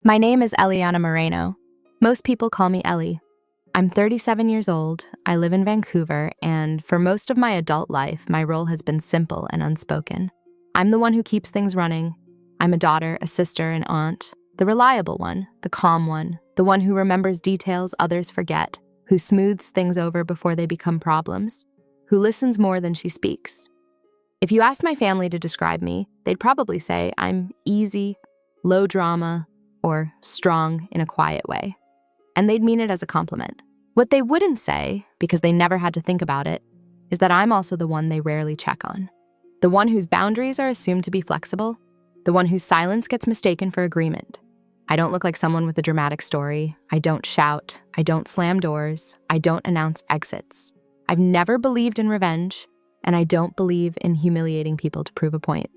My name is Eliana Moreno. Most people call me Ellie. I'm 37 years old, I live in Vancouver, and for most of my adult life, my role has been simple and unspoken. I'm the one who keeps things running. I'm a daughter, a sister, an aunt, the reliable one, the calm one, the one who remembers details others forget, who smooths things over before they become problems, who listens more than she speaks. If you asked my family to describe me, they'd probably say I'm easy, low drama, or strong in a quiet way. And they'd mean it as a compliment. What they wouldn't say, because they never had to think about it, is that I'm also the one they rarely check on. The one whose boundaries are assumed to be flexible, the one whose silence gets mistaken for agreement. I don't look like someone with a dramatic story. I don't shout. I don't slam doors. I don't announce exits. I've never believed in revenge, and I don't believe in humiliating people to prove a point.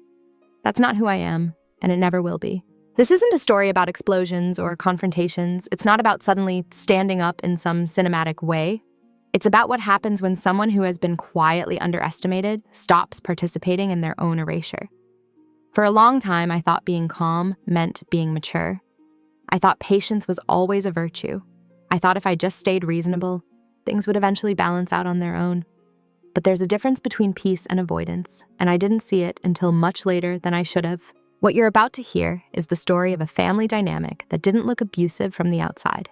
That's not who I am, and it never will be. This isn't a story about explosions or confrontations. It's not about suddenly standing up in some cinematic way. It's about what happens when someone who has been quietly underestimated stops participating in their own erasure. For a long time, I thought being calm meant being mature. I thought patience was always a virtue. I thought if I just stayed reasonable, things would eventually balance out on their own. But there's a difference between peace and avoidance, and I didn't see it until much later than I should have. What you're about to hear is the story of a family dynamic that didn't look abusive from the outside.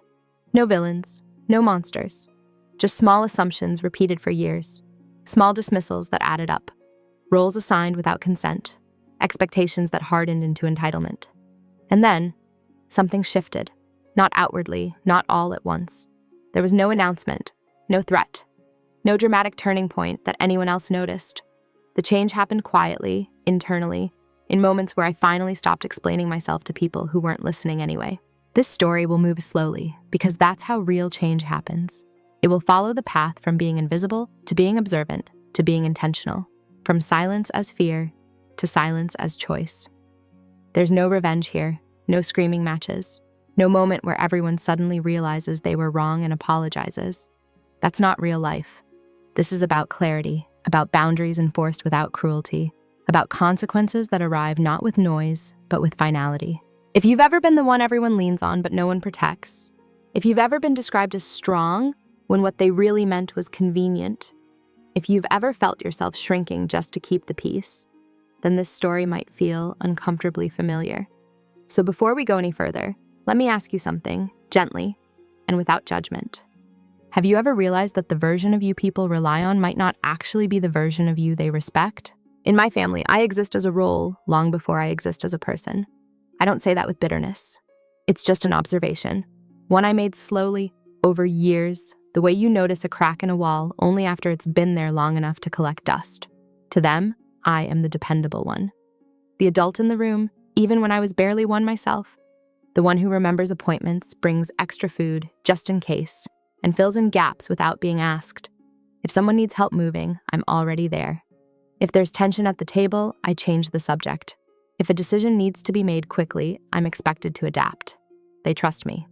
No villains, no monsters, just small assumptions repeated for years, small dismissals that added up, roles assigned without consent, expectations that hardened into entitlement. And then, something shifted, not outwardly, not all at once. There was no announcement, no threat, no dramatic turning point that anyone else noticed. The change happened quietly, internally, in moments where I finally stopped explaining myself to people who weren't listening anyway. This story will move slowly, because that's how real change happens. It will follow the path from being invisible to being observant to being intentional, from silence as fear to silence as choice. There's no revenge here, no screaming matches, no moment where everyone suddenly realizes they were wrong and apologizes. That's not real life. This is about clarity, about boundaries enforced without cruelty, about consequences that arrive not with noise, but with finality. If you've ever been the one everyone leans on but no one protects, if you've ever been described as strong when what they really meant was convenient, if you've ever felt yourself shrinking just to keep the peace, then this story might feel uncomfortably familiar. So before we go any further, let me ask you something, gently and without judgment. Have you ever realized that the version of you people rely on might not actually be the version of you they respect? In my family, I exist as a role long before I exist as a person. I don't say that with bitterness. It's just an observation, one I made slowly, over years, the way you notice a crack in a wall only after it's been there long enough to collect dust. To them, I am the dependable one. The adult in the room, even when I was barely one myself. The one who remembers appointments, brings extra food, just in case, and fills in gaps without being asked. If someone needs help moving, I'm already there. If there's tension at the table, I change the subject. If a decision needs to be made quickly, I'm expected to adapt. They trust me.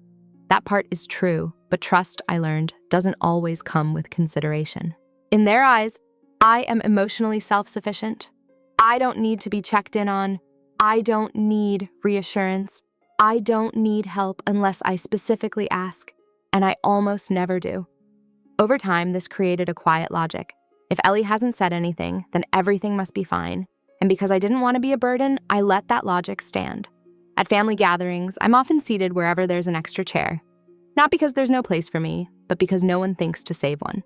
That part is true, but trust, I learned, doesn't always come with consideration. In their eyes, I am emotionally self-sufficient. I don't need to be checked in on. I don't need reassurance. I don't need help unless I specifically ask, and I almost never do. Over time, this created a quiet logic. If Ellie hasn't said anything, then everything must be fine. And because I didn't want to be a burden, I let that logic stand. At family gatherings, I'm often seated wherever there's an extra chair. Not because there's no place for me, but because no one thinks to save one.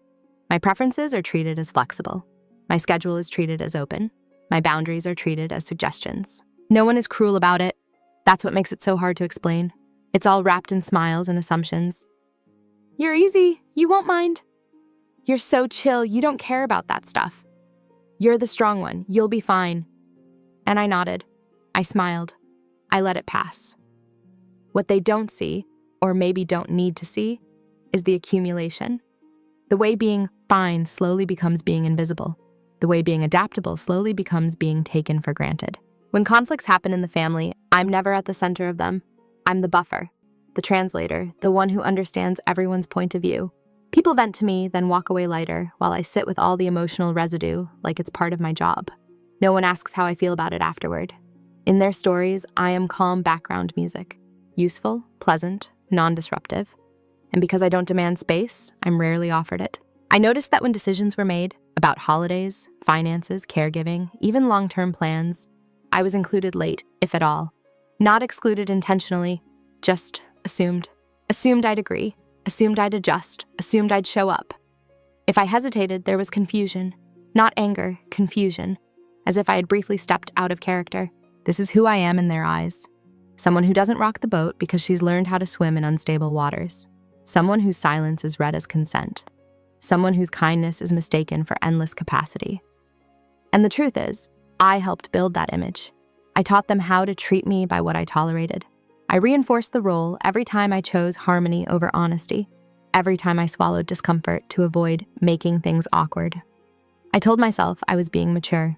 My preferences are treated as flexible. My schedule is treated as open. My boundaries are treated as suggestions. No one is cruel about it. That's what makes it so hard to explain. It's all wrapped in smiles and assumptions. You're easy. You won't mind. You're so chill, you don't care about that stuff. You're the strong one, you'll be fine. And I nodded. I smiled. I let it pass. What they don't see, or maybe don't need to see, is the accumulation. The way being fine slowly becomes being invisible. The way being adaptable slowly becomes being taken for granted. When conflicts happen in the family, I'm never at the center of them. I'm the buffer, the translator, the one who understands everyone's point of view. People vent to me, then walk away lighter, while I sit with all the emotional residue like it's part of my job. No one asks how I feel about it afterward. In their stories, I am calm background music. useful, pleasant, non-disruptive. And because I don't demand space, I'm rarely offered it. I noticed that when decisions were made about holidays, finances, caregiving, even long-term plans, I was included late, if at all. Not excluded intentionally, just assumed. Assumed I'd agree, assumed I'd adjust, assumed I'd show up. If I hesitated, there was confusion. Not anger, confusion. As if I had briefly stepped out of character. This is who I am in their eyes. Someone who doesn't rock the boat because she's learned how to swim in unstable waters. Someone whose silence is read as consent. Someone whose kindness is mistaken for endless capacity. And the truth is, I helped build that image. I taught them how to treat me by what I tolerated. I reinforced the role every time I chose harmony over honesty, every time I swallowed discomfort to avoid making things awkward. I told myself I was being mature.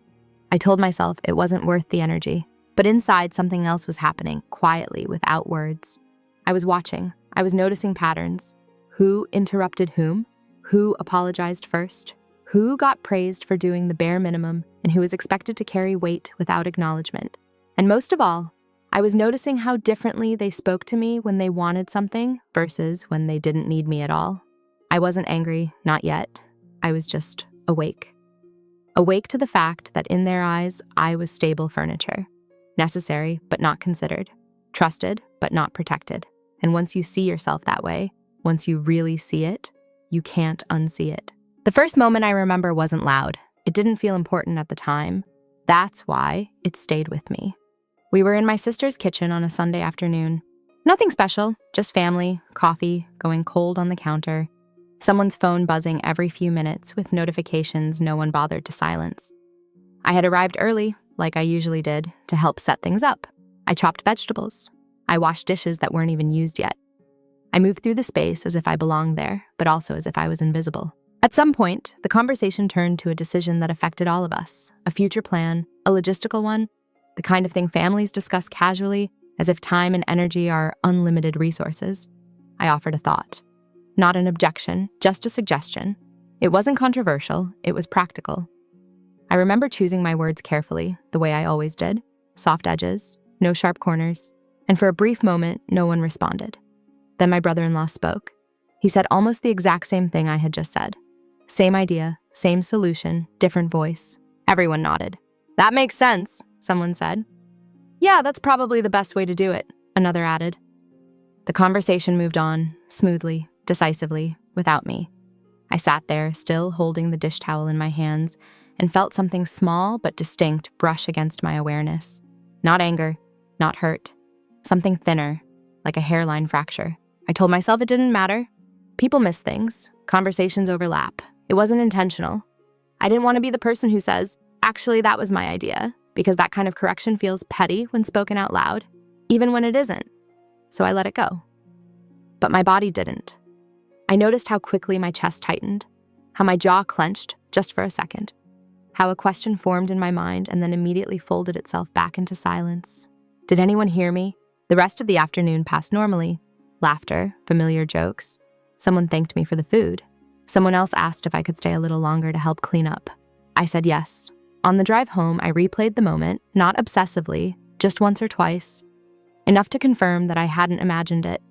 I told myself it wasn't worth the energy, but inside something else was happening, quietly, without words. I was watching. I was noticing patterns. Who interrupted whom? Who apologized first? Who got praised for doing the bare minimum and who was expected to carry weight without acknowledgement? And most of all, I was noticing how differently they spoke to me when they wanted something versus when they didn't need me at all. I wasn't angry, not yet. I was just awake. Awake to the fact that in their eyes, I was stable furniture. Necessary, but not considered. Trusted, but not protected. And once you see yourself that way, once you really see it, you can't unsee it. The first moment I remember wasn't loud. It didn't feel important at the time. That's why it stayed with me. We were in my sister's kitchen on a Sunday afternoon. Nothing special, just family, coffee, going cold on the counter, someone's phone buzzing every few minutes with notifications no one bothered to silence. I had arrived early, like I usually did, to help set things up. I chopped vegetables. I washed dishes that weren't even used yet. I moved through the space as if I belonged there, but also as if I was invisible. At some point, the conversation turned to a decision that affected all of us, a future plan, a logistical one, the kind of thing families discuss casually, as if time and energy are unlimited resources. I offered a thought. Not an objection, just a suggestion. It wasn't controversial, it was practical. I remember choosing my words carefully, the way I always did. Soft edges, no sharp corners. And for a brief moment, no one responded. Then my brother-in-law spoke. He said almost the exact same thing I had just said. Same idea, same solution, different voice. Everyone nodded. That makes sense, someone said. Yeah, that's probably the best way to do it, another added. The conversation moved on, smoothly, decisively, without me. I sat there, still holding the dish towel in my hands, and felt something small but distinct brush against my awareness. Not anger, not hurt. Something thinner, like a hairline fracture. I told myself it didn't matter. People miss things. Conversations overlap. It wasn't intentional. I didn't want to be the person who says, actually, that was my idea, because that kind of correction feels petty when spoken out loud, even when it isn't. So I let it go. But my body didn't. I noticed how quickly my chest tightened, how my jaw clenched just for a second, how a question formed in my mind and then immediately folded itself back into silence. Did anyone hear me? The rest of the afternoon passed normally. Laughter, familiar jokes. Someone thanked me for the food. Someone else asked if I could stay a little longer to help clean up. I said yes. On the drive home, I replayed the moment, not obsessively, just once or twice. Enough to confirm that I hadn't imagined it.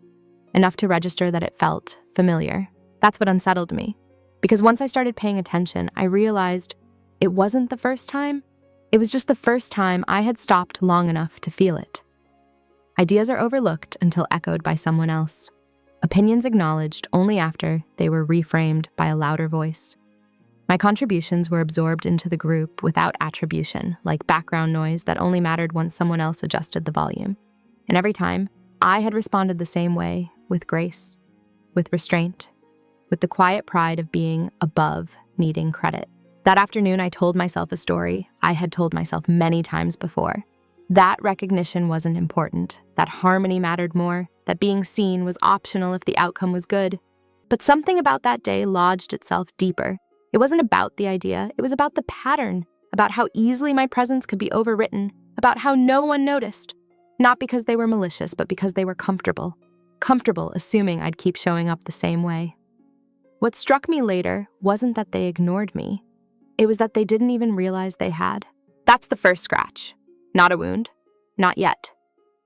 Enough to register that it felt familiar. That's what unsettled me. Because once I started paying attention, I realized it wasn't the first time. It was just the first time I had stopped long enough to feel it. Ideas are overlooked until echoed by someone else. Opinions acknowledged only after they were reframed by a louder voice. My contributions were absorbed into the group without attribution, like background noise that only mattered once someone else adjusted the volume. And every time, I had responded the same way, with grace, with restraint, with the quiet pride of being above needing credit. That afternoon, I told myself a story I had told myself many times before. That recognition wasn't important, that harmony mattered more, that being seen was optional if the outcome was good. But something about that day lodged itself deeper. It wasn't about the idea, it was about the pattern, about how easily my presence could be overwritten, about how no one noticed. Not because they were malicious, but because they were comfortable. Comfortable assuming I'd keep showing up the same way. What struck me later wasn't that they ignored me. It was that they didn't even realize they had. That's the first scratch. Not a wound. Not yet.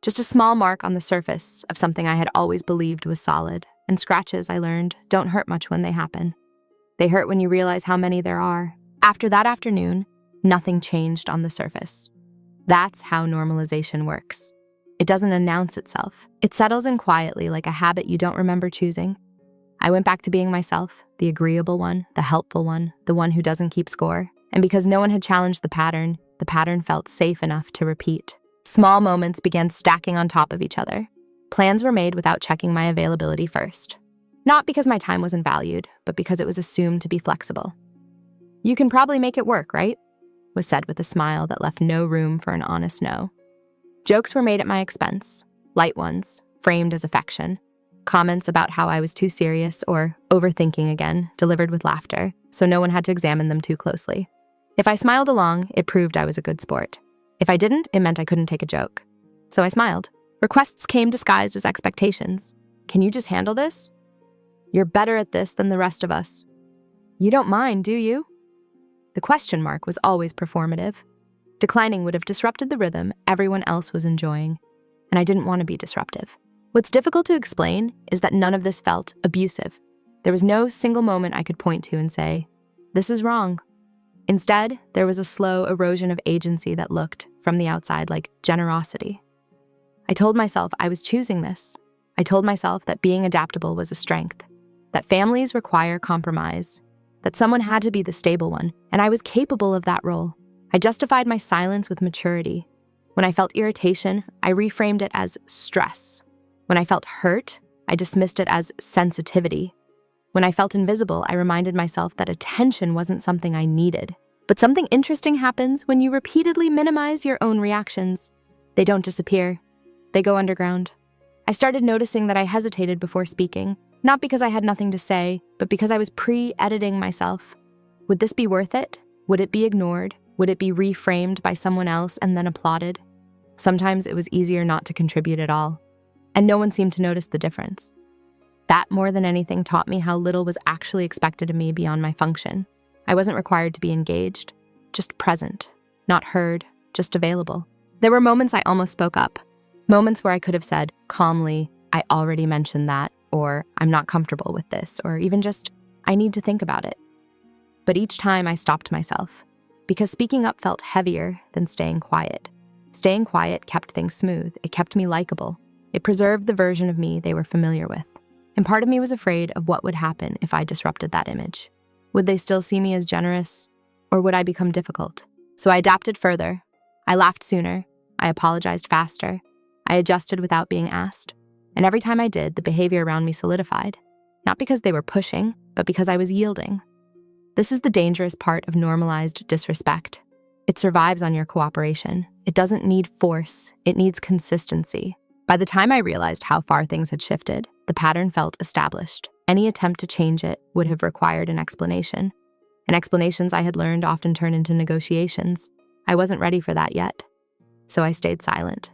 Just a small mark on the surface of something I had always believed was solid, and scratches, I learned, don't hurt much when they happen. They hurt when you realize how many there are. After that afternoon, nothing changed on the surface. That's how normalization works. It doesn't announce itself. It settles in quietly like a habit you don't remember choosing. I went back to being myself, the agreeable one, the helpful one, the one who doesn't keep score. And because no one had challenged the pattern felt safe enough to repeat. Small moments began stacking on top of each other. Plans were made without checking my availability first. Not because my time wasn't valued, but because it was assumed to be flexible. "You can probably make it work, right?" was said with a smile that left no room for an honest no. Jokes were made at my expense, light ones, framed as affection. Comments about how I was too serious or overthinking again, delivered with laughter, so no one had to examine them too closely. If I smiled along, it proved I was a good sport. If I didn't, it meant I couldn't take a joke. So I smiled. Requests came disguised as expectations. "Can you just handle this?" "You're better at this than the rest of us." "You don't mind, do you?" The question mark was always performative. Declining would have disrupted the rhythm everyone else was enjoying, and I didn't want to be disruptive. What's difficult to explain is that none of this felt abusive. There was no single moment I could point to and say, "This is wrong." Instead, there was a slow erosion of agency that looked, from the outside, like generosity. I told myself I was choosing this. I told myself that being adaptable was a strength, that families require compromise, that someone had to be the stable one, and I was capable of that role. I justified my silence with maturity. When I felt irritation, I reframed it as stress. When I felt hurt, I dismissed it as sensitivity. When I felt invisible, I reminded myself that attention wasn't something I needed. But something interesting happens when you repeatedly minimize your own reactions. They don't disappear. They go underground. I started noticing that I hesitated before speaking, not because I had nothing to say, but because I was pre-editing myself. Would this be worth it? Would it be ignored? Would it be reframed by someone else and then applauded? Sometimes it was easier not to contribute at all, and no one seemed to notice the difference. That, more than anything, taught me how little was actually expected of me beyond my function. I wasn't required to be engaged, just present, not heard, just available. There were moments I almost spoke up, moments where I could have said, calmly, "I already mentioned that," or "I'm not comfortable with this," or even just, "I need to think about it." But each time I stopped myself, because speaking up felt heavier than staying quiet. Staying quiet kept things smooth. It kept me likable. It preserved the version of me they were familiar with. And part of me was afraid of what would happen if I disrupted that image. Would they still see me as generous, or would I become difficult? So I adapted further. I laughed sooner. I apologized faster. I adjusted without being asked. And every time I did, the behavior around me solidified. Not because they were pushing, but because I was yielding. This is the dangerous part of normalized disrespect. It survives on your cooperation. It doesn't need force. It needs consistency. By the time I realized how far things had shifted, the pattern felt established. Any attempt to change it would have required an explanation. And explanations I had learned often turn into negotiations. I wasn't ready for that yet. So I stayed silent.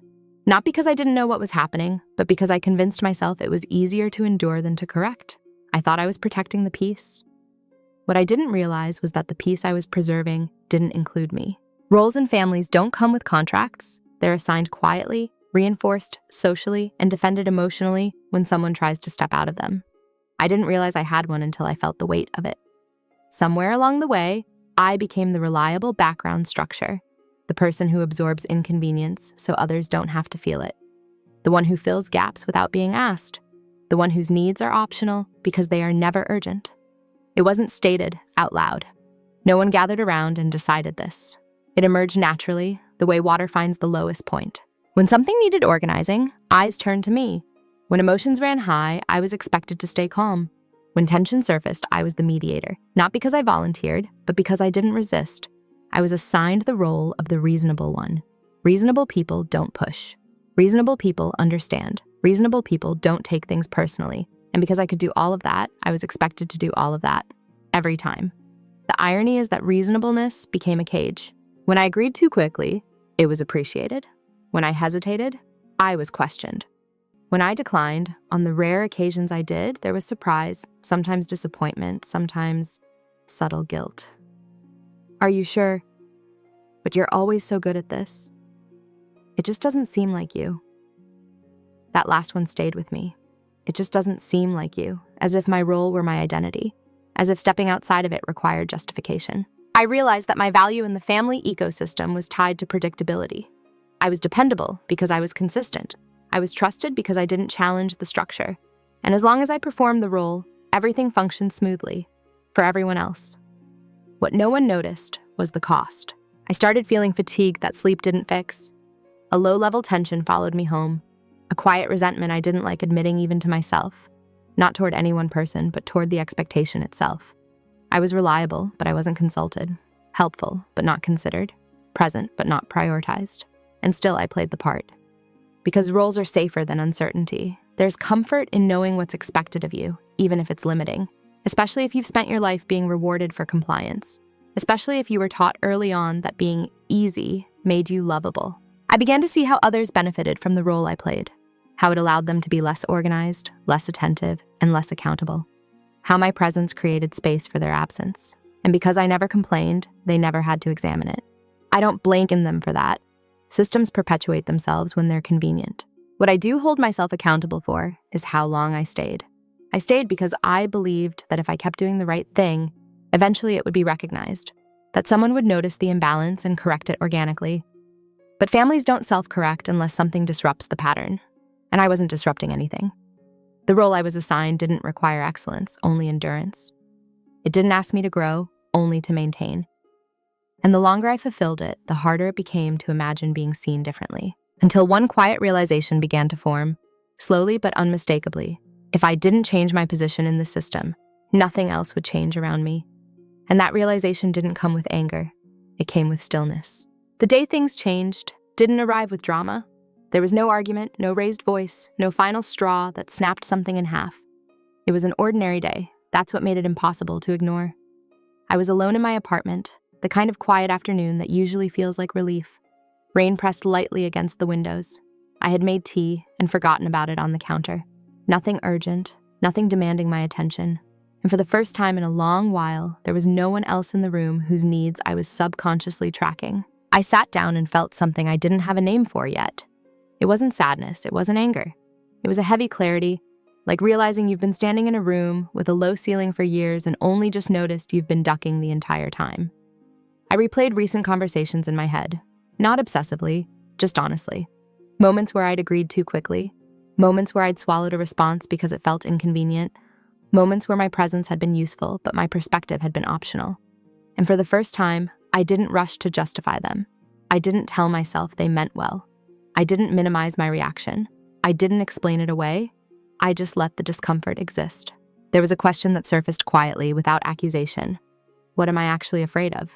Not because I didn't know what was happening, but because I convinced myself it was easier to endure than to correct. I thought I was protecting the peace. What I didn't realize was that the peace I was preserving didn't include me. Roles in families don't come with contracts. They're assigned quietly, reinforced socially, and defended emotionally when someone tries to step out of them. I didn't realize I had one until I felt the weight of it. Somewhere along the way, I became the reliable background structure, the person who absorbs inconvenience so others don't have to feel it, the one who fills gaps without being asked, the one whose needs are optional because they are never urgent. It wasn't stated out loud. No one gathered around and decided this. It emerged naturally, the way water finds the lowest point. When something needed organizing, eyes turned to me. When emotions ran high, I was expected to stay calm. When tension surfaced, I was the mediator, not because I volunteered, but because I didn't resist. I was assigned the role of the reasonable one. Reasonable people don't push. Reasonable people understand. Reasonable people don't take things personally. And because I could do all of that, I was expected to do all of that, every time. The irony is that reasonableness became a cage. When I agreed too quickly, it was appreciated. When I hesitated, I was questioned. When I declined, on the rare occasions I did, there was surprise, sometimes disappointment, sometimes subtle guilt. "Are you sure? But you're always so good at this. It just doesn't seem like you." That last one stayed with me. It just doesn't seem like you, as if my role were my identity, as if stepping outside of it required justification. I realized that my value in the family ecosystem was tied to predictability. I was dependable because I was consistent. I was trusted because I didn't challenge the structure. And as long as I performed the role, everything functioned smoothly for everyone else. What no one noticed was the cost. I started feeling fatigue that sleep didn't fix. A low-level tension followed me home, a quiet resentment I didn't like admitting even to myself, not toward any one person, but toward the expectation itself. I was reliable, but I wasn't consulted, helpful, but not considered, present, but not prioritized. And still I played the part. Because roles are safer than uncertainty, there's comfort in knowing what's expected of you, even if it's limiting, especially if you've spent your life being rewarded for compliance, especially if you were taught early on that being easy made you lovable. I began to see how others benefited from the role I played, how it allowed them to be less organized, less attentive, and less accountable, how my presence created space for their absence. And because I never complained, they never had to examine it. I don't blame them for that. Systems perpetuate themselves when they're convenient. What I do hold myself accountable for is how long I stayed. I stayed because I believed that if I kept doing the right thing, eventually it would be recognized, that someone would notice the imbalance and correct it organically. But families don't self-correct unless something disrupts the pattern, and I wasn't disrupting anything. The role I was assigned didn't require excellence, only endurance. It didn't ask me to grow, only to maintain. And the longer I fulfilled it, the harder it became to imagine being seen differently. Until one quiet realization began to form, slowly but unmistakably. If I didn't change my position in the system, nothing else would change around me. And that realization didn't come with anger. It came with stillness. The day things changed didn't arrive with drama. There was no argument, no raised voice, no final straw that snapped something in half. It was an ordinary day. That's what made it impossible to ignore. I was alone in my apartment, the kind of quiet afternoon that usually feels like relief. Rain pressed lightly against the windows. I had made tea and forgotten about it on the counter. Nothing urgent, nothing demanding my attention. And for the first time in a long while, there was no one else in the room whose needs I was subconsciously tracking. I sat down and felt something I didn't have a name for yet. It wasn't sadness, it wasn't anger. It was a heavy clarity, like realizing you've been standing in a room with a low ceiling for years and only just noticed you've been ducking the entire time. I replayed recent conversations in my head, not obsessively, just honestly. Moments where I'd agreed too quickly, moments where I'd swallowed a response because it felt inconvenient, moments where my presence had been useful but my perspective had been optional. And for the first time, I didn't rush to justify them. I didn't tell myself they meant well. I didn't minimize my reaction. I didn't explain it away. I just let the discomfort exist. There was a question that surfaced quietly without accusation. What am I actually afraid of?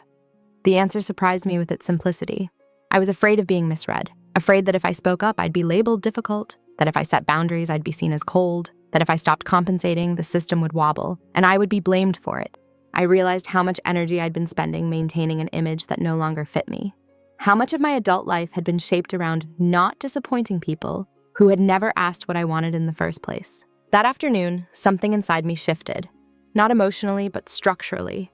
The answer surprised me with its simplicity. I was afraid of being misread, afraid that if I spoke up, I'd be labeled difficult, that if I set boundaries, I'd be seen as cold, that if I stopped compensating, the system would wobble, and I would be blamed for it. I realized how much energy I'd been spending maintaining an image that no longer fit me. How much of my adult life had been shaped around not disappointing people who had never asked what I wanted in the first place. That afternoon, something inside me shifted, not emotionally, but structurally.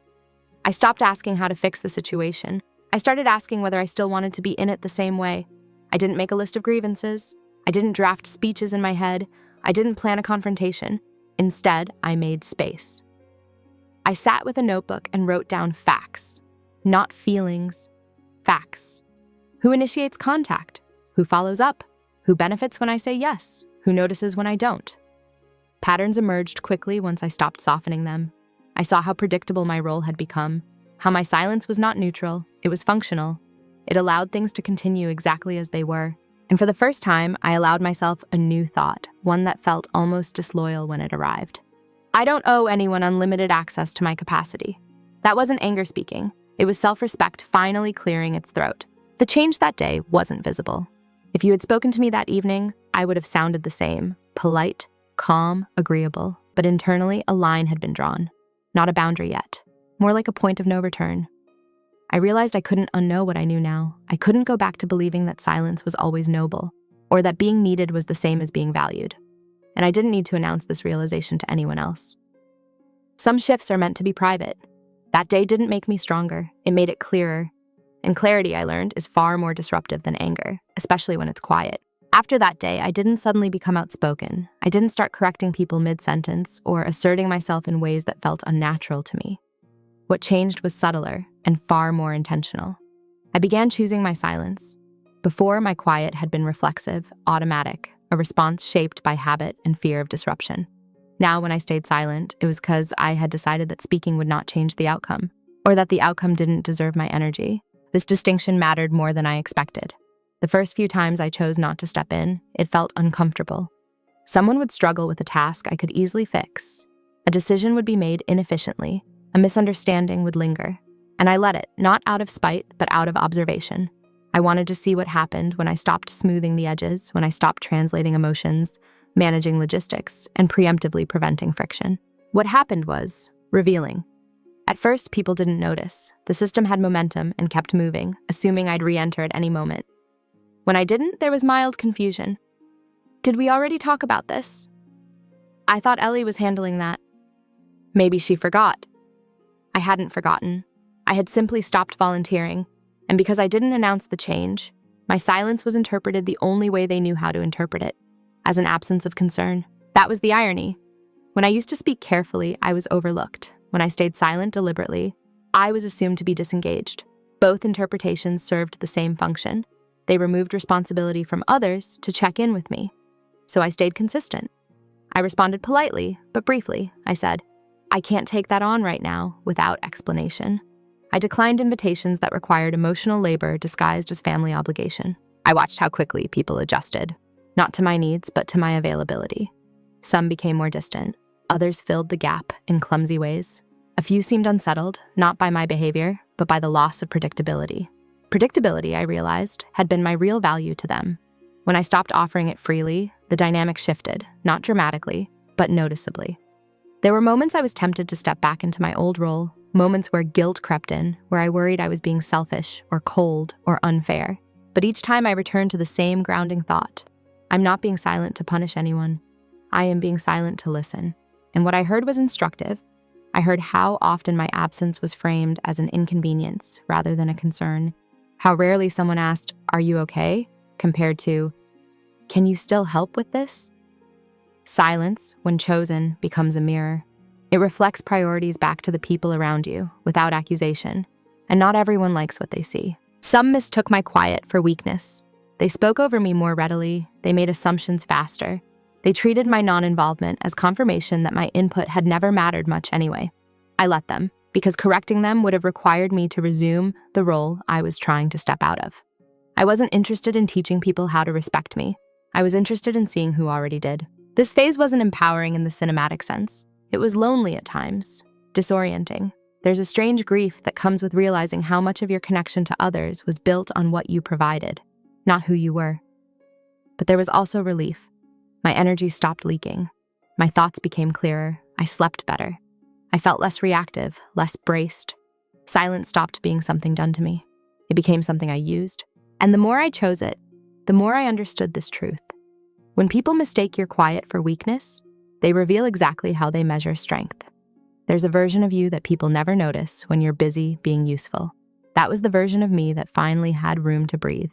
I stopped asking how to fix the situation. I started asking whether I still wanted to be in it the same way. I didn't make a list of grievances. I didn't draft speeches in my head. I didn't plan a confrontation. Instead, I made space. I sat with a notebook and wrote down facts, not feelings, facts. Who initiates contact? Who follows up? Who benefits when I say yes? Who notices when I don't? Patterns emerged quickly once I stopped softening them. I saw how predictable my role had become, how my silence was not neutral, it was functional. It allowed things to continue exactly as they were. And for the first time, I allowed myself a new thought, one that felt almost disloyal when it arrived. I don't owe anyone unlimited access to my capacity. That wasn't anger speaking. It was self-respect finally clearing its throat. The change that day wasn't visible. If you had spoken to me that evening, I would have sounded the same, polite, calm, agreeable, but internally a line had been drawn. Not a boundary yet, more like a point of no return. I realized I couldn't unknow what I knew now. I couldn't go back to believing that silence was always noble, or that being needed was the same as being valued. And I didn't need to announce this realization to anyone else. Some shifts are meant to be private. That day didn't make me stronger, it made it clearer. And clarity, I learned, is far more disruptive than anger, especially when it's quiet. After that day, I didn't suddenly become outspoken. I didn't start correcting people mid-sentence or asserting myself in ways that felt unnatural to me. What changed was subtler and far more intentional. I began choosing my silence. Before, my quiet had been reflexive, automatic, a response shaped by habit and fear of disruption. Now, when I stayed silent, it was because I had decided that speaking would not change the outcome, or that the outcome didn't deserve my energy. This distinction mattered more than I expected. The first few times I chose not to step in, it felt uncomfortable. Someone would struggle with a task I could easily fix. A decision would be made inefficiently. A misunderstanding would linger. And I let it, not out of spite, but out of observation. I wanted to see what happened when I stopped smoothing the edges, when I stopped translating emotions, managing logistics, and preemptively preventing friction. What happened was revealing. At first, people didn't notice. The system had momentum and kept moving, assuming I'd re-enter at any moment. When I didn't, there was mild confusion. Did we already talk about this? I thought Ellie was handling that. Maybe she forgot. I hadn't forgotten. I had simply stopped volunteering, and because I didn't announce the change, my silence was interpreted the only way they knew how to interpret it, as an absence of concern. That was the irony. When I used to speak carefully, I was overlooked. When I stayed silent deliberately, I was assumed to be disengaged. Both interpretations served the same function. They removed responsibility from others to check in with me. So I stayed consistent. I responded politely, but briefly. I said, I can't take that on right now, without explanation. I declined invitations that required emotional labor disguised as family obligation. I watched how quickly people adjusted, not to my needs, but to my availability. Some became more distant. Others filled the gap in clumsy ways. A few seemed unsettled, not by my behavior, but by the loss of predictability. Predictability, I realized, had been my real value to them. When I stopped offering it freely, the dynamic shifted, not dramatically, but noticeably. There were moments I was tempted to step back into my old role, moments where guilt crept in, where I worried I was being selfish or cold or unfair. But each time I returned to the same grounding thought. I'm not being silent to punish anyone. I am being silent to listen. And what I heard was instructive. I heard how often my absence was framed as an inconvenience rather than a concern. How rarely someone asked, "Are you okay?" compared to, "Can you still help with this?" Silence, when chosen, becomes a mirror. It reflects priorities back to the people around you, without accusation. And not everyone likes what they see. Some mistook my quiet for weakness. They spoke over me more readily. They made assumptions faster. They treated my non-involvement as confirmation that my input had never mattered much anyway. I let them, because correcting them would have required me to resume the role I was trying to step out of. I wasn't interested in teaching people how to respect me. I was interested in seeing who already did. This phase wasn't empowering in the cinematic sense. It was lonely at times, disorienting. There's a strange grief that comes with realizing how much of your connection to others was built on what you provided, not who you were. But there was also relief. My energy stopped leaking. My thoughts became clearer. I slept better. I felt less reactive, less braced. Silence stopped being something done to me. It became something I used. And the more I chose it, the more I understood this truth. When people mistake your quiet for weakness, they reveal exactly how they measure strength. There's a version of you that people never notice when you're busy being useful. That was the version of me that finally had room to breathe.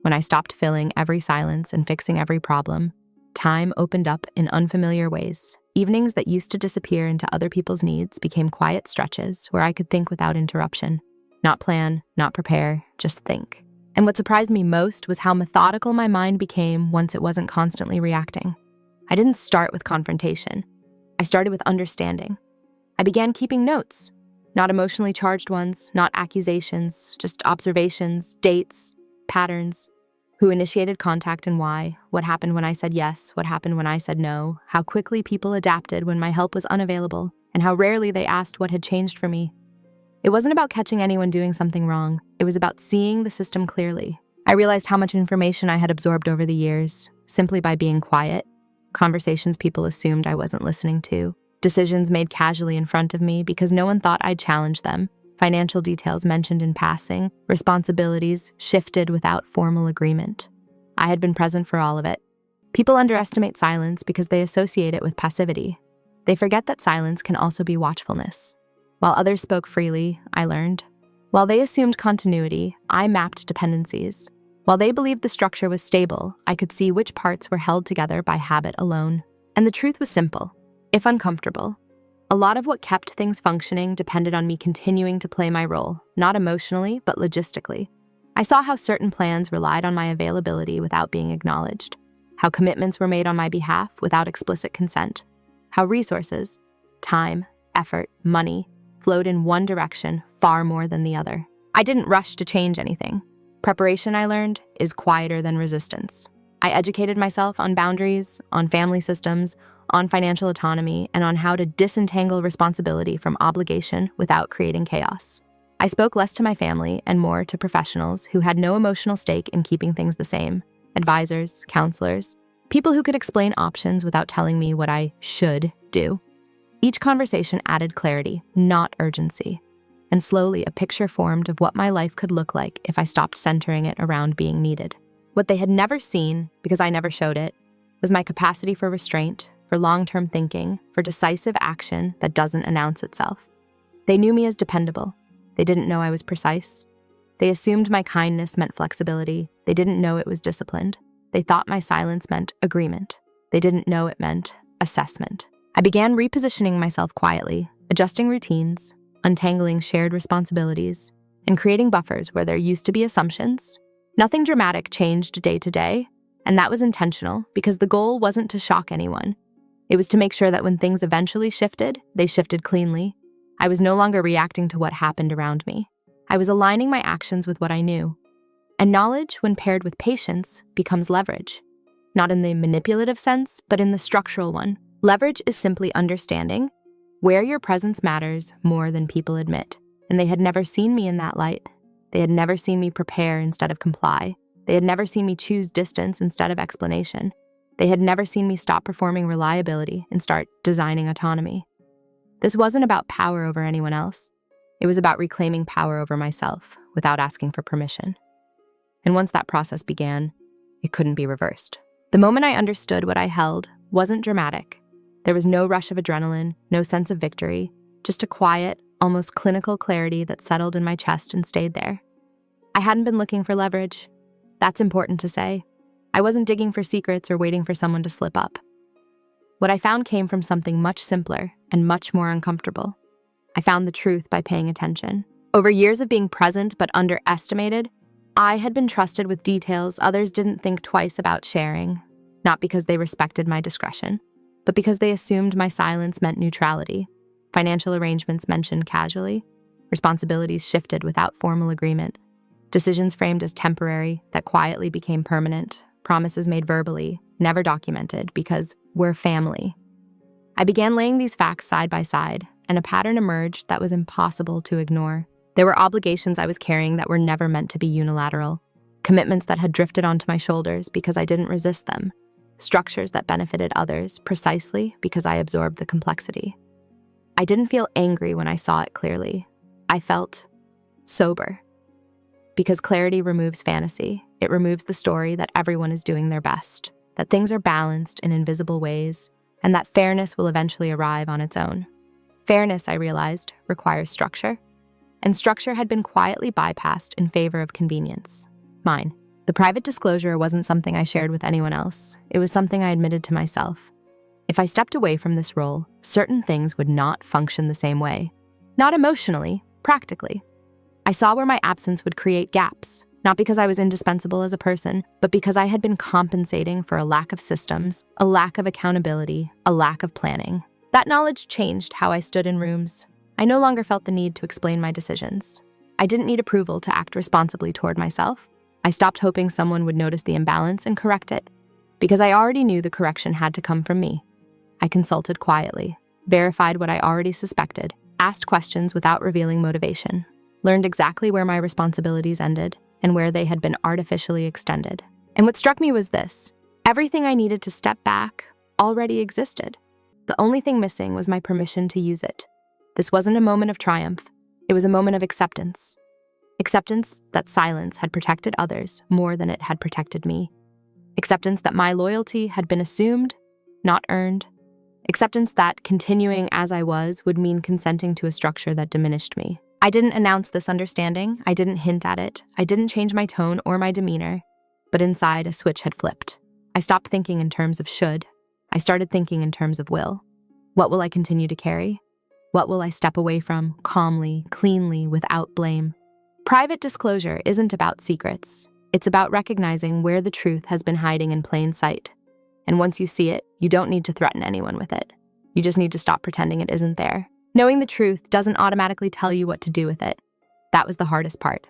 When I stopped filling every silence and fixing every problem, time opened up in unfamiliar ways. Evenings that used to disappear into other people's needs became quiet stretches where I could think without interruption. Not plan, not prepare, just think. And what surprised me most was how methodical my mind became once it wasn't constantly reacting. I didn't start with confrontation. I started with understanding. I began keeping notes, not emotionally charged ones, not accusations, just observations, dates, patterns. Who initiated contact and why, what happened when I said yes, what happened when I said no, how quickly people adapted when my help was unavailable, and how rarely they asked what had changed for me. It wasn't about catching anyone doing something wrong. It was about seeing the system clearly. I realized how much information I had absorbed over the years, simply by being quiet. Conversations people assumed I wasn't listening to. Decisions made casually in front of me because no one thought I'd challenge them. Financial details mentioned in passing. Responsibilities shifted without formal agreement. I had been present for all of it. People underestimate silence because they associate it with passivity. They forget that silence can also be watchfulness. While others spoke freely, I learned. While they assumed continuity, I mapped dependencies. While they believed the structure was stable, I could see which parts were held together by habit alone. And the truth was simple, if uncomfortable. A lot of what kept things functioning depended on me continuing to play my role, not emotionally, but logistically. I saw how certain plans relied on my availability without being acknowledged, how commitments were made on my behalf without explicit consent, how resources, time, effort, money, flowed in one direction far more than the other. I didn't rush to change anything. Preparation, I learned, is quieter than resistance. I educated myself on boundaries, on family systems, on financial autonomy, and on how to disentangle responsibility from obligation without creating chaos. I spoke less to my family and more to professionals who had no emotional stake in keeping things the same: advisors, counselors, people who could explain options without telling me what I should do. Each conversation added clarity, not urgency. And slowly a picture formed of what my life could look like if I stopped centering it around being needed. What they had never seen, because I never showed it, was my capacity for restraint, for long-term thinking, for decisive action that doesn't announce itself. They knew me as dependable. They didn't know I was precise. They assumed my kindness meant flexibility. They didn't know it was disciplined. They thought my silence meant agreement. They didn't know it meant assessment. I began repositioning myself quietly, adjusting routines, untangling shared responsibilities, and creating buffers where there used to be assumptions. Nothing dramatic changed day to day, and that was intentional because the goal wasn't to shock anyone. It was to make sure that when things eventually shifted, they shifted cleanly. I was no longer reacting to what happened around me. I was aligning my actions with what I knew. And knowledge, when paired with patience, becomes leverage. Not in the manipulative sense, but in the structural one. Leverage is simply understanding where your presence matters more than people admit. And they had never seen me in that light. They had never seen me prepare instead of comply. They had never seen me choose distance instead of explanation. They had never seen me stop performing reliability and start designing autonomy. This wasn't about power over anyone else. It was about reclaiming power over myself without asking for permission. And once that process began, it couldn't be reversed. The moment I understood what I held wasn't dramatic. There was no rush of adrenaline, no sense of victory, just a quiet, almost clinical clarity that settled in my chest and stayed there. I hadn't been looking for leverage. That's important to say. I wasn't digging for secrets or waiting for someone to slip up. What I found came from something much simpler and much more uncomfortable. I found the truth by paying attention. Over years of being present but underestimated, I had been trusted with details others didn't think twice about sharing, not because they respected my discretion, but because they assumed my silence meant neutrality. Financial arrangements mentioned casually, responsibilities shifted without formal agreement, decisions framed as temporary that quietly became permanent, promises made verbally, never documented because we're family. I began laying these facts side by side, and a pattern emerged that was impossible to ignore. There were obligations I was carrying that were never meant to be unilateral, commitments that had drifted onto my shoulders because I didn't resist them, structures that benefited others precisely because I absorbed the complexity. I didn't feel angry when I saw it clearly. I felt sober. Because clarity removes fantasy. It removes the story that everyone is doing their best, that things are balanced in invisible ways, and that fairness will eventually arrive on its own. Fairness, I realized, requires structure, and structure had been quietly bypassed in favor of convenience. Mine. The private disclosure wasn't something I shared with anyone else. It was something I admitted to myself. If I stepped away from this role, certain things would not function the same way. Not emotionally, practically. I saw where my absence would create gaps, not because I was indispensable as a person, but because I had been compensating for a lack of systems, a lack of accountability, a lack of planning. That knowledge changed how I stood in rooms. I no longer felt the need to explain my decisions. I didn't need approval to act responsibly toward myself. I stopped hoping someone would notice the imbalance and correct it, because I already knew the correction had to come from me. I consulted quietly, verified what I already suspected, asked questions without revealing motivation, learned exactly where my responsibilities ended and where they had been artificially extended. And what struck me was this: everything I needed to step back already existed. The only thing missing was my permission to use it. This wasn't a moment of triumph. It was a moment of acceptance. Acceptance that silence had protected others more than it had protected me. Acceptance that my loyalty had been assumed, not earned. Acceptance that continuing as I was would mean consenting to a structure that diminished me. I didn't announce this understanding. I didn't hint at it. I didn't change my tone or my demeanor. but inside a switch had flipped. I stopped thinking in terms of should. I started thinking in terms of will. What will I continue to carry? What will I step away from, calmly, cleanly, without blame? Private disclosure isn't about secrets. It's about recognizing where the truth has been hiding in plain sight. And once you see it, you don't need to threaten anyone with it. You just need to stop pretending it isn't there. Knowing the truth doesn't automatically tell you what to do with it. That was the hardest part.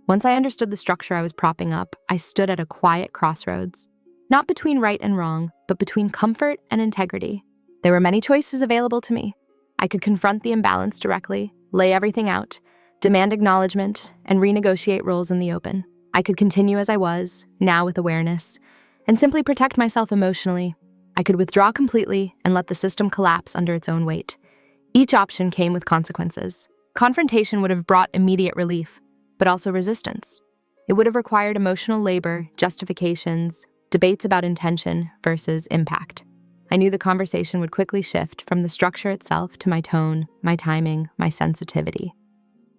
Once I understood the structure I was propping up, I stood at a quiet crossroads. Not between right and wrong, but between comfort and integrity. There were many choices available to me. I could confront the imbalance directly, lay everything out, demand acknowledgement, and renegotiate roles in the open. I could continue as I was, now with awareness, and simply protect myself emotionally. I could withdraw completely and let the system collapse under its own weight. Each option came with consequences. Confrontation would have brought immediate relief, but also resistance. It would have required emotional labor, justifications, debates about intention versus impact. I knew the conversation would quickly shift from the structure itself to my tone, my timing, my sensitivity.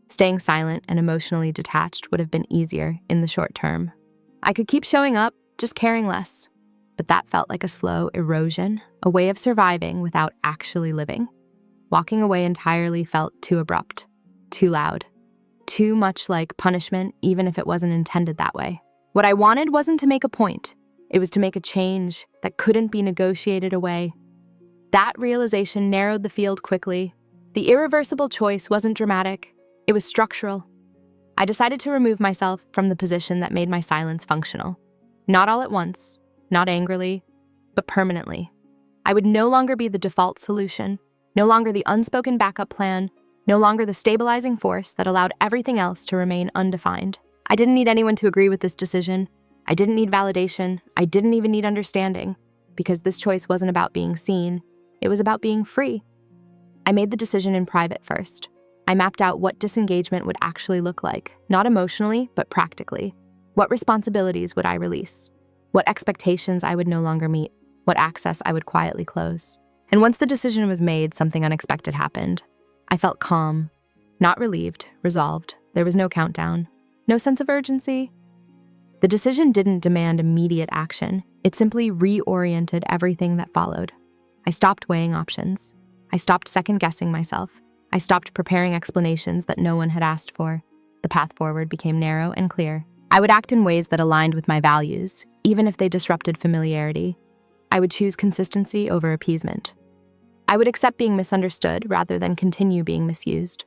Staying silent and emotionally detached would have been easier in the short term. I could keep showing up, just caring less. But that felt like a slow erosion, a way of surviving without actually living. Walking away entirely felt too abrupt, too loud, too much like punishment, even if it wasn't intended that way. What I wanted wasn't to make a point. It was to make a change that couldn't be negotiated away. That realization narrowed the field quickly. The irreversible choice wasn't dramatic. It was structural. I decided to remove myself from the position that made my silence functional. Not all at once, not angrily, but permanently. I would no longer be the default solution, no longer the unspoken backup plan, no longer the stabilizing force that allowed everything else to remain undefined. I didn't need anyone to agree with this decision. I didn't need validation. I didn't even need understanding, because this choice wasn't about being seen. It was about being free. I made the decision in private first. I mapped out what disengagement would actually look like, not emotionally, but practically. What responsibilities would I release? What expectations I would no longer meet? What access I would quietly close? And once the decision was made, something unexpected happened. I felt calm, not relieved, resolved. There was no countdown, no sense of urgency. The decision didn't demand immediate action. It simply reoriented everything that followed. I stopped weighing options. I stopped second-guessing myself. I stopped preparing explanations that no one had asked for. The path forward became narrow and clear. I would act in ways that aligned with my values, even if they disrupted familiarity. I would choose consistency over appeasement. I would accept being misunderstood rather than continue being misused.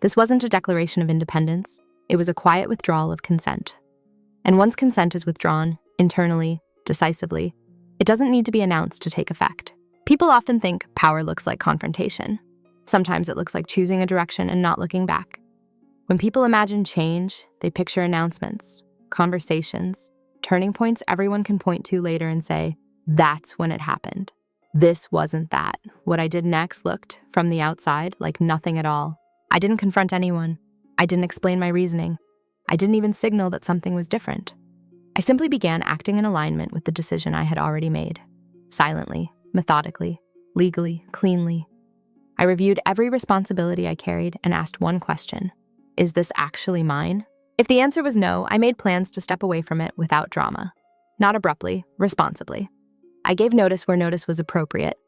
This wasn't a declaration of independence. It was a quiet withdrawal of consent. And once consent is withdrawn, internally, decisively, it doesn't need to be announced to take effect. People often think power looks like confrontation. Sometimes it looks like choosing a direction and not looking back. When people imagine change, they picture announcements, conversations, turning points everyone can point to later and say, that's when it happened. This wasn't that. What I did next looked, from the outside, like nothing at all. I didn't confront anyone. I didn't explain my reasoning. I didn't even signal that something was different. I simply began acting in alignment with the decision I had already made. Silently, methodically, legally, cleanly. I reviewed every responsibility I carried and asked one question. Is this actually mine? If the answer was no, I made plans to step away from it without drama. Not abruptly, responsibly. I gave notice where notice was appropriate.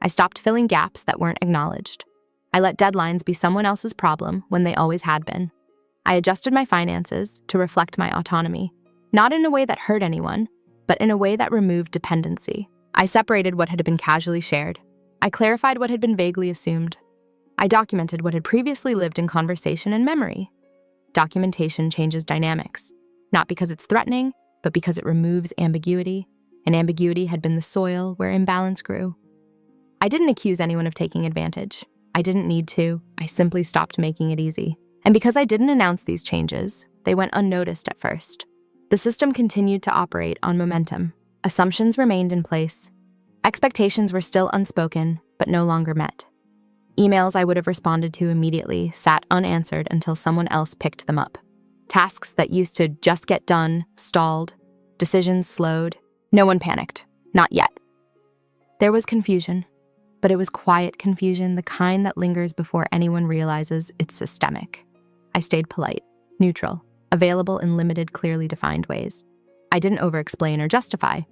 I stopped filling gaps that weren't acknowledged. I let deadlines be someone else's problem when they always had been. I adjusted my finances to reflect my autonomy, not in a way that hurt anyone, but in a way that removed dependency. I separated what had been casually shared. I clarified what had been vaguely assumed. I documented what had previously lived in conversation and memory. Documentation changes dynamics, not because it's threatening, but because it removes ambiguity, and ambiguity had been the soil where imbalance grew. I didn't accuse anyone of taking advantage. I didn't need to. I simply stopped making it easy. And because I didn't announce these changes, they went unnoticed at first. The system continued to operate on momentum. Assumptions remained in place. Expectations were still unspoken, but no longer met. Emails I would have responded to immediately sat unanswered until someone else picked them up. Tasks that used to just get done stalled. Decisions slowed. No one panicked. Not yet. There was confusion, but it was quiet confusion, the kind that lingers before anyone realizes it's systemic. I stayed polite, neutral, available in limited, clearly defined ways. I didn't over-explain or justify.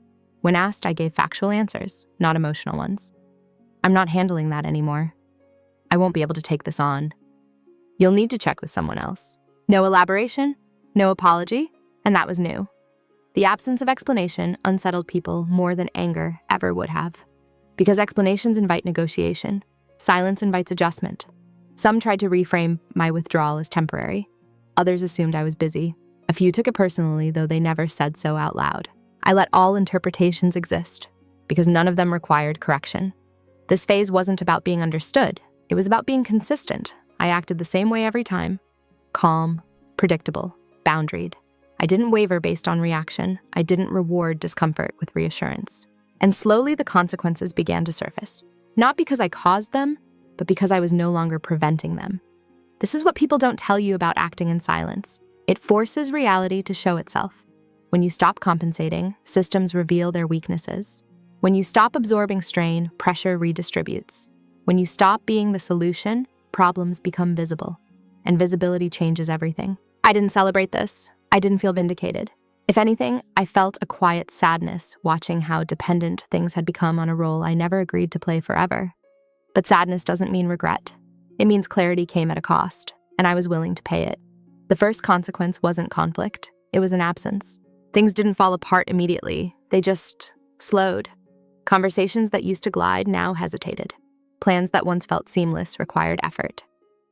When asked, I gave factual answers, not emotional ones. I'm not handling that anymore. I won't be able to take this on. You'll need to check with someone else. No elaboration, no apology, and that was new. The absence of explanation unsettled people more than anger ever would have. Because explanations invite negotiation, silence invites adjustment. Some tried to reframe my withdrawal as temporary. Others assumed I was busy. A few took it personally, though they never said so out loud. I let all interpretations exist, because none of them required correction. This phase wasn't about being understood. It was about being consistent. I acted the same way every time. Calm, predictable, boundaried. I didn't waver based on reaction. I didn't reward discomfort with reassurance. And slowly the consequences began to surface. Not because I caused them, but because I was no longer preventing them. This is what people don't tell you about acting in silence. It forces reality to show itself. When you stop compensating, systems reveal their weaknesses. When you stop absorbing strain, pressure redistributes. When you stop being the solution, problems become visible. And visibility changes everything. I didn't celebrate this. I didn't feel vindicated. If anything, I felt a quiet sadness watching how dependent things had become on a role I never agreed to play forever. But sadness doesn't mean regret. It means clarity came at a cost, and I was willing to pay it. The first consequence wasn't conflict. It was an absence. Things didn't fall apart immediately. They just slowed. Conversations that used to glide now hesitated. Plans that once felt seamless required effort.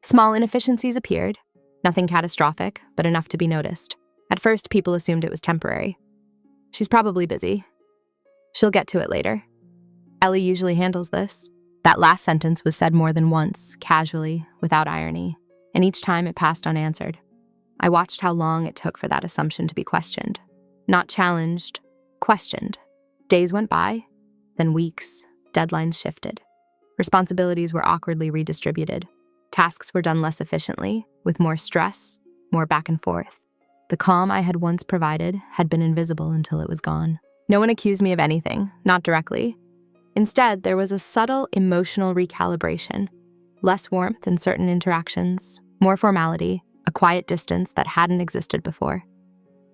Small inefficiencies appeared. Nothing catastrophic, but enough to be noticed. At first, people assumed it was temporary. She's probably busy. She'll get to it later. Ellie usually handles this. That last sentence was said more than once, casually, without irony, and each time it passed unanswered. I watched how long it took for that assumption to be questioned. Not challenged, questioned. Days went by, then weeks, deadlines shifted. Responsibilities were awkwardly redistributed. Tasks were done less efficiently, with more stress, more back and forth. The calm I had once provided had been invisible until it was gone. No one accused me of anything, not directly. Instead, there was a subtle emotional recalibration. Less warmth in certain interactions, more formality, a quiet distance that hadn't existed before.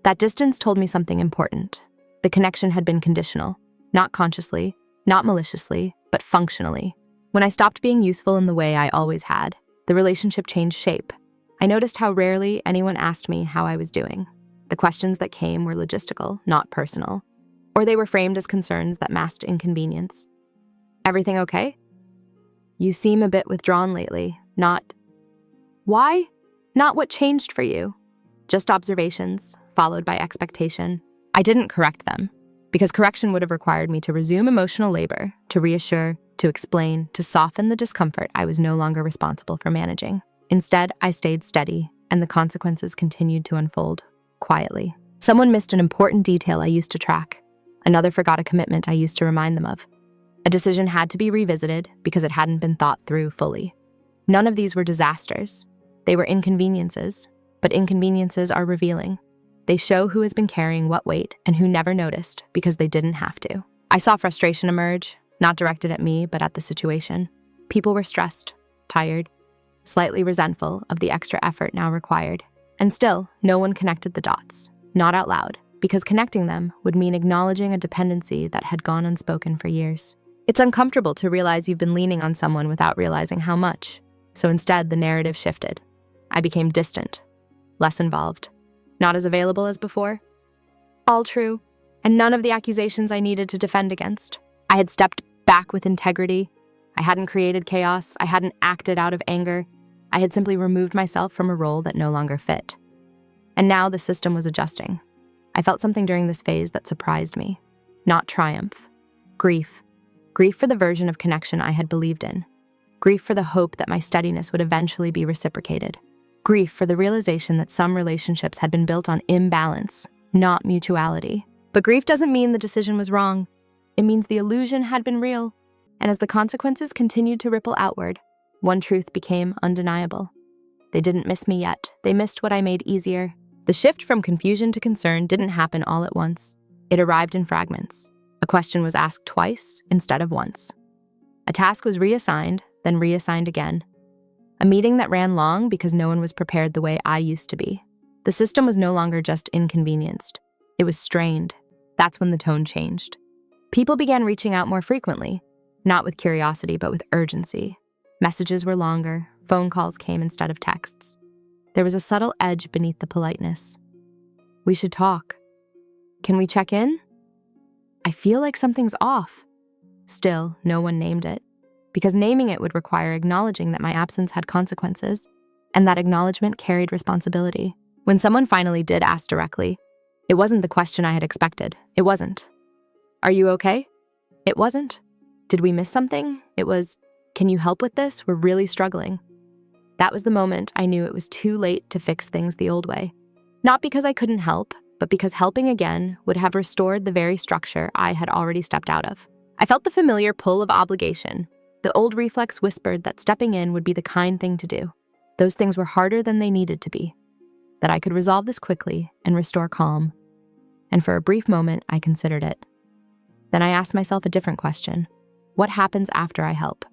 That distance told me something important. The connection had been conditional, not consciously, not maliciously, but functionally. When I stopped being useful in the way I always had, the relationship changed shape. I noticed how rarely anyone asked me how I was doing. The questions that came were logistical, not personal, or they were framed as concerns that masked inconvenience. Everything okay? You seem a bit withdrawn lately, not why? Not what changed for you. Just observations, followed by expectation. I didn't correct them, because correction would have required me to resume emotional labor, to reassure, to explain, to soften the discomfort I was no longer responsible for managing. Instead, I stayed steady, and the consequences continued to unfold, quietly. Someone missed an important detail I used to track. Another forgot a commitment I used to remind them of. A decision had to be revisited because it hadn't been thought through fully. None of these were disasters. They were inconveniences, but inconveniences are revealing. They show who has been carrying what weight and who never noticed because they didn't have to. I saw frustration emerge, not directed at me, but at the situation. People were stressed, tired, slightly resentful of the extra effort now required. And still, no one connected the dots, not out loud, because connecting them would mean acknowledging a dependency that had gone unspoken for years. It's uncomfortable to realize you've been leaning on someone without realizing how much. So instead, the narrative shifted. I became distant, less involved, not as available as before. All true, and none of the accusations I needed to defend against. I had stepped back with integrity. I hadn't created chaos. I hadn't acted out of anger. I had simply removed myself from a role that no longer fit. And now the system was adjusting. I felt something during this phase that surprised me. Not triumph. Grief. Grief for the version of connection I had believed in. Grief for the hope that my steadiness would eventually be reciprocated. Grief for the realization that some relationships had been built on imbalance, not mutuality. But grief doesn't mean the decision was wrong. It means the illusion had been real. And as the consequences continued to ripple outward, one truth became undeniable. They didn't miss me yet. They missed what I made easier. The shift from confusion to concern didn't happen all at once. It arrived in fragments. A question was asked twice instead of once. A task was reassigned, then reassigned again. A meeting that ran long because no one was prepared the way I used to be. The system was no longer just inconvenienced. It was strained. That's when the tone changed. People began reaching out more frequently, not with curiosity, but with urgency. Messages were longer, phone calls came instead of texts. There was a subtle edge beneath the politeness. We should talk. Can we check in? I feel like something's off. Still, no one named it, because naming it would require acknowledging that my absence had consequences, and that acknowledgement carried responsibility. When someone finally did ask directly, it wasn't the question I had expected. It wasn't. Are you okay? It wasn't. Did we miss something? It was, can you help with this? We're really struggling. That was the moment I knew it was too late to fix things the old way. Not because I couldn't help, but because helping again would have restored the very structure I had already stepped out of. I felt the familiar pull of obligation. The old reflex whispered that stepping in would be the kind thing to do. Those things were harder than they needed to be. That I could resolve this quickly and restore calm. And for a brief moment, I considered it. Then I asked myself a different question. What happens after I help?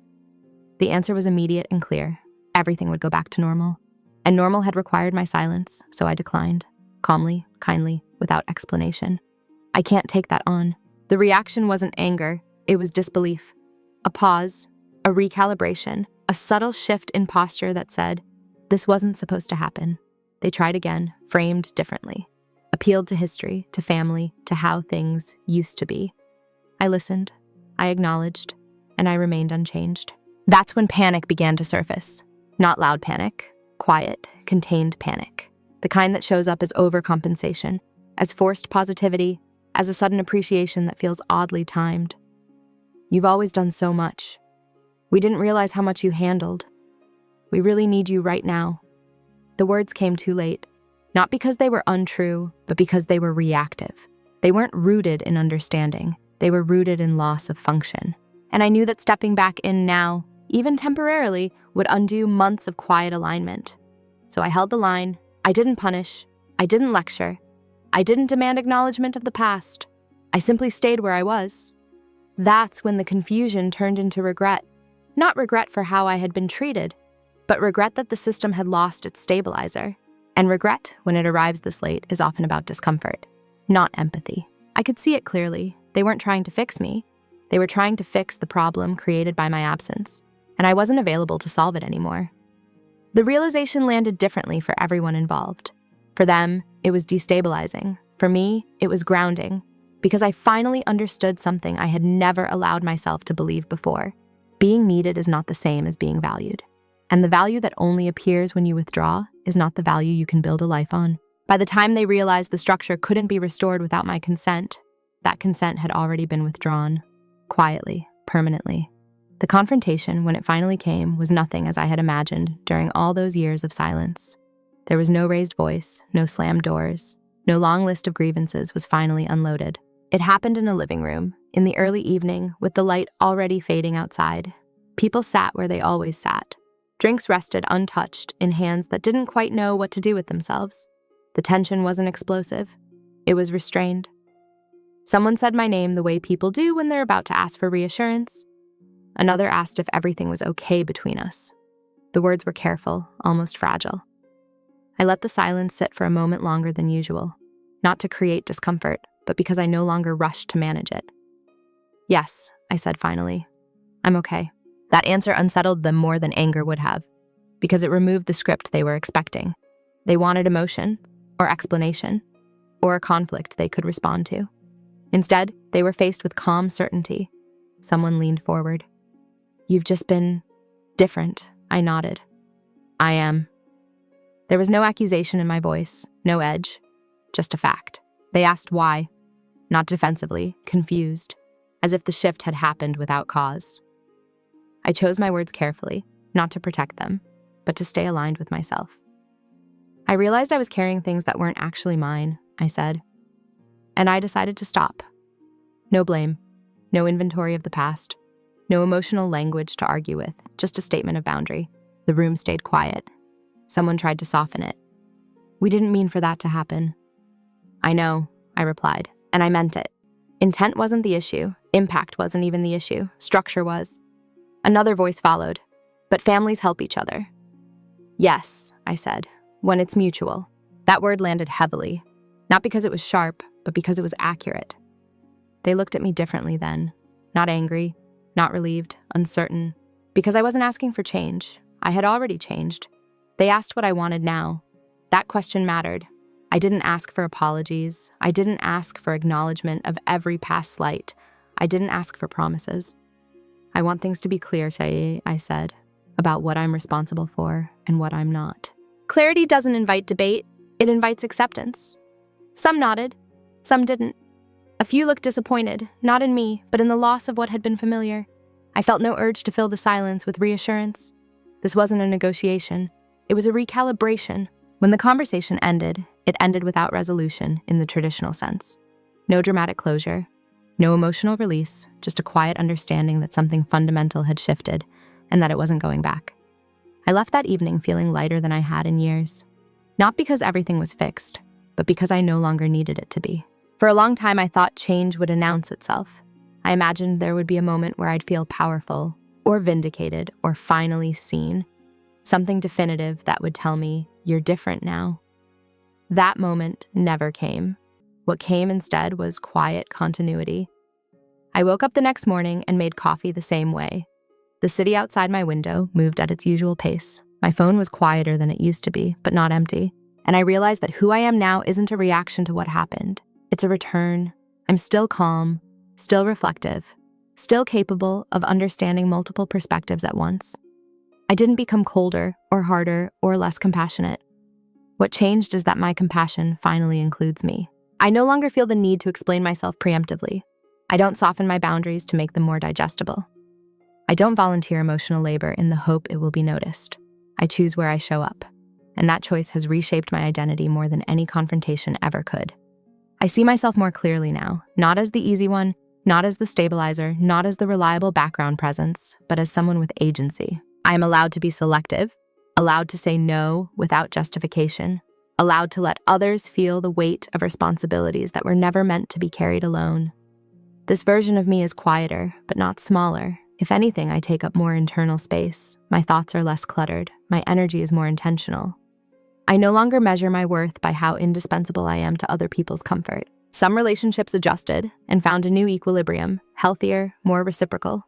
The answer was immediate and clear. Everything would go back to normal. And normal had required my silence, so I declined. Calmly, kindly, without explanation. I can't take that on. The reaction wasn't anger, it was disbelief. A pause, a recalibration, a subtle shift in posture that said, this wasn't supposed to happen. They tried again, framed differently. Appealed to history, to family, to how things used to be. I listened, I acknowledged, and I remained unchanged. That's when panic began to surface. Not loud panic, quiet, contained panic. The kind that shows up as overcompensation, as forced positivity, as a sudden appreciation that feels oddly timed. You've always done so much. We didn't realize how much you handled. We really need you right now. The words came too late, not because they were untrue, but because they were reactive. They weren't rooted in understanding. They were rooted in loss of function. And I knew that stepping back in now, even temporarily, would undo months of quiet alignment. So I held the line. I didn't punish. I didn't lecture. I didn't demand acknowledgement of the past. I simply stayed where I was. That's when the confusion turned into regret. Not regret for how I had been treated, but regret that the system had lost its stabilizer. And regret, when it arrives this late, is often about discomfort, not empathy. I could see it clearly. They weren't trying to fix me. They were trying to fix the problem created by my absence, and I wasn't available to solve it anymore. The realization landed differently for everyone involved. For them, it was destabilizing. For me, it was grounding, because I finally understood something I had never allowed myself to believe before. Being needed is not the same as being valued. And the value that only appears when you withdraw is not the value you can build a life on. By the time they realized the structure couldn't be restored without my consent, that consent had already been withdrawn, quietly, permanently. The confrontation, when it finally came, was nothing as I had imagined during all those years of silence. There was no raised voice, no slammed doors, no long list of grievances was finally unloaded. It happened in a living room, in the early evening, with the light already fading outside. People sat where they always sat. Drinks rested untouched in hands that didn't quite know what to do with themselves. The tension wasn't explosive. It was restrained. Someone said my name the way people do when they're about to ask for reassurance. Another asked if everything was okay between us. The words were careful, almost fragile. I let the silence sit for a moment longer than usual, not to create discomfort, but because I no longer rushed to manage it. Yes, I said finally. I'm okay. That answer unsettled them more than anger would have, because it removed the script they were expecting. They wanted emotion, or explanation, or a conflict they could respond to. Instead, they were faced with calm certainty. Someone leaned forward. You've just been different, I nodded. I am. There was no accusation in my voice, no edge, just a fact. They asked why, not defensively, confused, as if the shift had happened without cause. I chose my words carefully, not to protect them, but to stay aligned with myself. I realized I was carrying things that weren't actually mine, I said, and I decided to stop. No blame, no inventory of the past, no emotional language to argue with, just a statement of boundary. The room stayed quiet. Someone tried to soften it. We didn't mean for that to happen. I know, I replied, and I meant it. Intent wasn't the issue. Impact wasn't even the issue. Structure was. Another voice followed. But families help each other. Yes, I said, when it's mutual. That word landed heavily, not because it was sharp, but because it was accurate. They looked at me differently then, not angry, not relieved, uncertain, because I wasn't asking for change. I had already changed. They asked what I wanted now. That question mattered. I didn't ask for apologies. I didn't ask for acknowledgement of every past slight. I didn't ask for promises. I want things to be clear, Sae, I said, about what I'm responsible for and what I'm not. Clarity doesn't invite debate, it invites acceptance. Some nodded, some didn't. A few looked disappointed, not in me, but in the loss of what had been familiar. I felt no urge to fill the silence with reassurance. This wasn't a negotiation, it was a recalibration. When the conversation ended, it ended without resolution in the traditional sense. No dramatic closure, no emotional release, just a quiet understanding that something fundamental had shifted and that it wasn't going back. I left that evening feeling lighter than I had in years. Not because everything was fixed, but because I no longer needed it to be. For a long time, I thought change would announce itself. I imagined there would be a moment where I'd feel powerful, or vindicated, or finally seen. Something definitive that would tell me, you're different now. That moment never came. What came instead was quiet continuity. I woke up the next morning and made coffee the same way. The city outside my window moved at its usual pace. My phone was quieter than it used to be, but not empty. And I realized that who I am now isn't a reaction to what happened. It's a return. I'm still calm, still reflective, still capable of understanding multiple perspectives at once. I didn't become colder or harder or less compassionate. What changed is that my compassion finally includes me. I no longer feel the need to explain myself preemptively. I don't soften my boundaries to make them more digestible. I don't volunteer emotional labor in the hope it will be noticed. I choose where I show up, and that choice has reshaped my identity more than any confrontation ever could. I see myself more clearly now, not as the easy one, not as the stabilizer, not as the reliable background presence, but as someone with agency. I am allowed to be selective, allowed to say no without justification, allowed to let others feel the weight of responsibilities that were never meant to be carried alone. This version of me is quieter, but not smaller. If anything, I take up more internal space. My thoughts are less cluttered. My energy is more intentional. I no longer measure my worth by how indispensable I am to other people's comfort. Some relationships adjusted and found a new equilibrium, healthier, more reciprocal.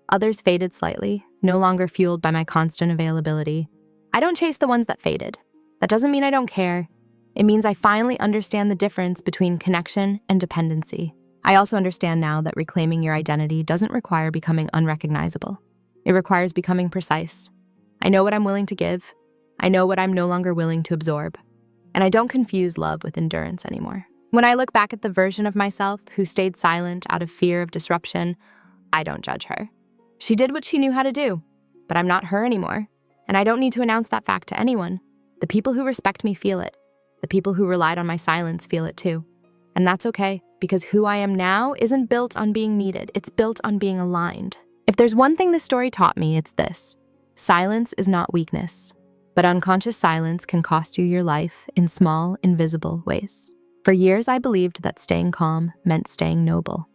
Others faded slightly, no longer fueled by my constant availability. I don't chase the ones that faded. That doesn't mean I don't care. It means I finally understand the difference between connection and dependency. I also understand now that reclaiming your identity doesn't require becoming unrecognizable. It requires becoming precise. I know what I'm willing to give. I know what I'm no longer willing to absorb. And I don't confuse love with endurance anymore. When I look back at the version of myself who stayed silent out of fear of disruption, I don't judge her. She did what she knew how to do, but I'm not her anymore. And I don't need to announce that fact to anyone. The people who respect me feel it. The people who relied on my silence feel it too. And that's okay, because who I am now isn't built on being needed. It's built on being aligned. If there's one thing this story taught me, it's this. Silence is not weakness, but unconscious silence can cost you your life in small, invisible ways. For years, I believed that staying calm meant staying noble,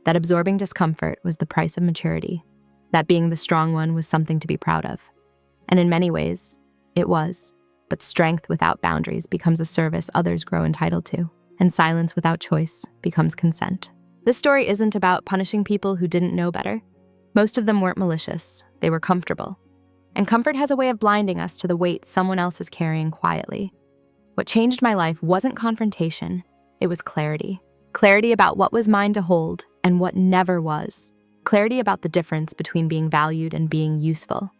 that absorbing discomfort was the price of maturity, that being the strong one was something to be proud of. And in many ways, it was. But strength without boundaries becomes a service others grow entitled to, and silence without choice becomes consent. This story isn't about punishing people who didn't know better. Most of them weren't malicious, they were comfortable. And comfort has a way of blinding us to the weight someone else is carrying quietly. What changed my life wasn't confrontation, it was clarity. Clarity about what was mine to hold and what never was. Clarity about the difference between being valued and being useful.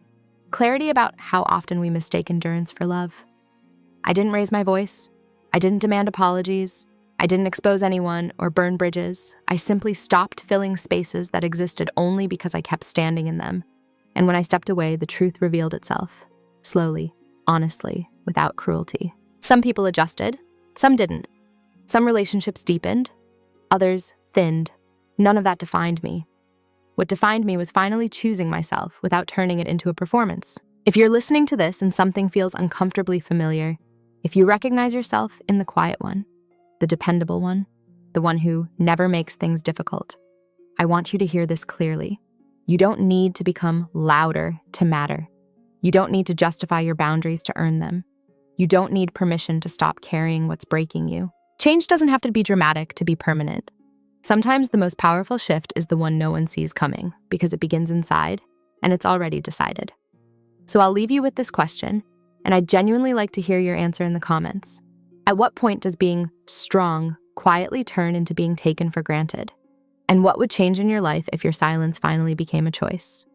Clarity about how often we mistake endurance for love. I didn't raise my voice. I didn't demand apologies. I didn't expose anyone or burn bridges. I simply stopped filling spaces that existed only because I kept standing in them. And when I stepped away, the truth revealed itself. Slowly, honestly, without cruelty. Some people adjusted. Some didn't. Some relationships deepened. Others thinned. None of that defined me. What defined me was finally choosing myself without turning it into a performance. If you're listening to this and something feels uncomfortably familiar, if you recognize yourself in the quiet one, the dependable one, the one who never makes things difficult, I want you to hear this clearly. You don't need to become louder to matter. You don't need to justify your boundaries to earn them. You don't need permission to stop carrying what's breaking you. Change doesn't have to be dramatic to be permanent. Sometimes the most powerful shift is the one no one sees coming because it begins inside and it's already decided. So I'll leave you with this question, and I'd genuinely like to hear your answer in the comments. At what point does being strong quietly turn into being taken for granted? And what would change in your life if your silence finally became a choice?